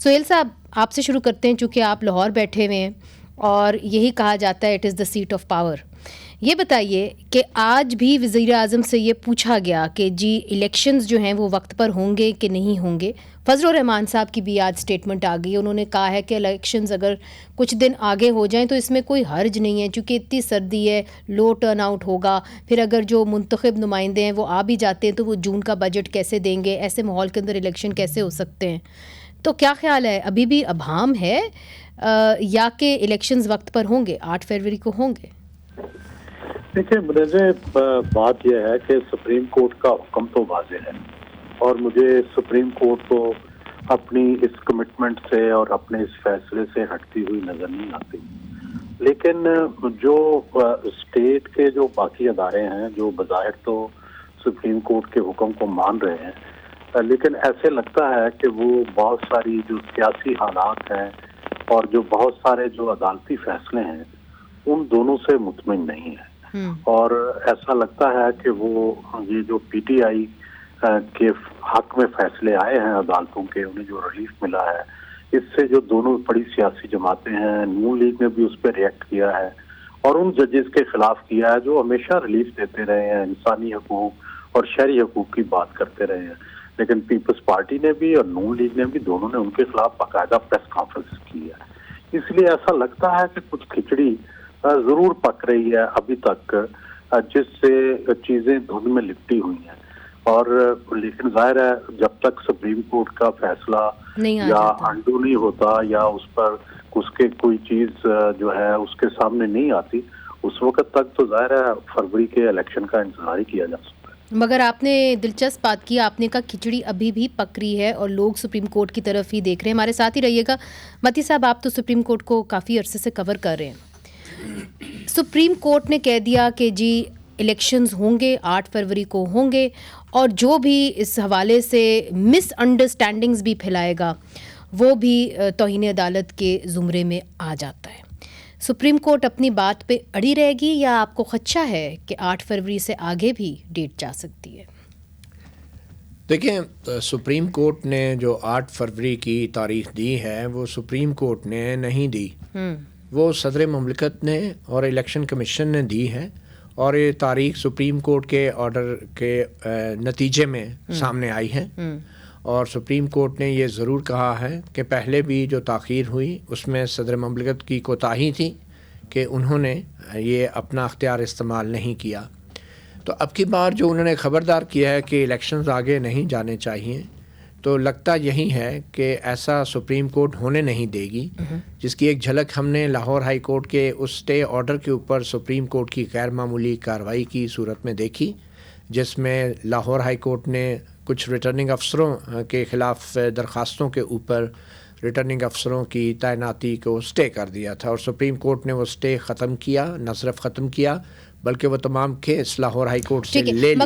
سہیل صاحب آپ سے شروع کرتے ہیں، چونکہ آپ لاہور بیٹھے ہوئے ہیں اور یہی کہا جاتا ہے it is the seat of power. یہ بتائیے کہ آج بھی وزیر اعظم سے یہ پوچھا گیا کہ جی الیکشنز جو ہیں وہ وقت پر ہوں گے کہ نہیں ہوں گے. فضل الرحمان صاحب کی بھی آج سٹیٹمنٹ آ گئی، انہوں نے کہا ہے کہ الیکشنز اگر کچھ دن آگے ہو جائیں تو اس میں کوئی حرج نہیں ہے، چونکہ اتنی سردی ہے، لو ٹرن آؤٹ ہوگا. پھر اگر جو منتخب نمائندے ہیں وہ آ بھی جاتے ہیں تو وہ جون کا بجٹ کیسے دیں گے؟ ایسے ماحول کے اندر الیکشن کیسے ہو سکتے ہیں؟ تو کیا خیال ہے، ابھی بھی ابہام ہے یا کہ الیکشنز وقت پر ہوں گے، 8 فروری کو ہوں گے؟ دیکھیں بات یہ ہے کہ سپریم کورٹ کا حکم تو واضح ہے اور مجھے سپریم کورٹ کو اپنی اس کمٹمنٹ سے اور اپنے اس فیصلے سے ہٹتی ہوئی نظر نہیں آتی. لیکن جو اسٹیٹ کے جو باقی ادارے ہیں جو بظاہر تو سپریم کورٹ کے حکم کو مان رہے ہیں، لیکن ایسے لگتا ہے کہ وہ بہت ساری جو سیاسی حالات ہیں اور جو بہت سارے جو عدالتی فیصلے ہیں ان دونوں سے مطمئن نہیں ہے. اور ایسا لگتا ہے کہ وہ یہ جو پی ٹی آئی کے حق میں فیصلے آئے ہیں عدالتوں کے، انہیں جو ریلیف ملا ہے، اس سے جو دونوں بڑی سیاسی جماعتیں ہیں، نون لیگ نے بھی اس پہ ریئیکٹ کیا ہے اور ان ججز کے خلاف کیا ہے جو ہمیشہ ریلیف دیتے رہے ہیں، انسانی حقوق اور شہری حقوق کی بات کرتے رہے ہیں. لیکن پیپلز پارٹی نے بھی اور نون لیگ نے بھی دونوں نے ان کے خلاف باقاعدہ پریس کانفرنس کی ہے. اس لیے ایسا لگتا ہے کہ کچھ کھچڑی ضرور پک رہی ہے ابھی تک، جس سے چیزیں دھند میں لپٹی ہوئی ہیں. اور لیکن ظاہر ہے جب تک سپریم کورٹ کا فیصلہ یا انڈو نہیں ہوتا یا اس پر اس کے کوئی چیز جو ہے اس کے سامنے نہیں آتی، اس وقت تک تو ظاہر ہے فروری کے الیکشن کا انتظار ہی کیا جا سکتا ہے. مگر آپ نے دلچسپ بات کی، آپ نے کہا کھچڑی ابھی بھی پک رہی ہے اور لوگ سپریم کورٹ کی طرف ہی دیکھ رہے ہیں. ہمارے ساتھ ہی رہیے گا. متی صاحب، آپ تو سپریم کورٹ کو کافی عرصے سے کور کر رہے ہیں. سپریم کورٹ نے کہہ دیا کہ جی الیکشنز ہوں گے، 8 فروری کو ہوں گے، اور جو بھی اس حوالے سے مس انڈرسٹینڈنگز بھی پھیلائے گا وہ بھی توہین عدالت کے زمرے میں آ جاتا ہے. سپریم کورٹ اپنی بات پہ اڑی رہے گی یا آپ کو خدشہ ہے کہ 8 فروری سے آگے بھی ڈیٹ جا سکتی ہے؟ دیکھیں، سپریم کورٹ نے جو 8 فروری کی تاریخ دی ہے وہ سپریم کورٹ نے نہیں دی، وہ صدر مملکت نے اور الیکشن کمیشن نے دی ہے. اور یہ تاریخ سپریم کورٹ کے آرڈر کے نتیجے میں سامنے آئی ہے. اور سپریم کورٹ نے یہ ضرور کہا ہے کہ پہلے بھی جو تاخیر ہوئی اس میں صدر مملکت کی کوتاہی تھی کہ انہوں نے یہ اپنا اختیار استعمال نہیں کیا. تو اب کی بار جو انہوں نے خبردار کیا ہے کہ الیکشنز آگے نہیں جانے چاہیے، تو لگتا یہی ہے کہ ایسا سپریم کورٹ ہونے نہیں دے گی، جس کی ایک جھلک ہم نے لاہور ہائی کورٹ کے اس اسٹے آرڈر کے اوپر سپریم کورٹ کی غیر معمولی کارروائی کی صورت میں دیکھی، جس میں لاہور ہائی کورٹ نے کچھ ریٹرننگ افسروں کے خلاف درخواستوں کے اوپر ریٹرننگ افسروں کی تعیناتی کو اسٹے کر دیا تھا، اور سپریم کورٹ نے وہ اسٹے ختم کیا، نہ صرف ختم کیا بلکہ وہ تمام کیس لاہور ہائی کورٹ سے لے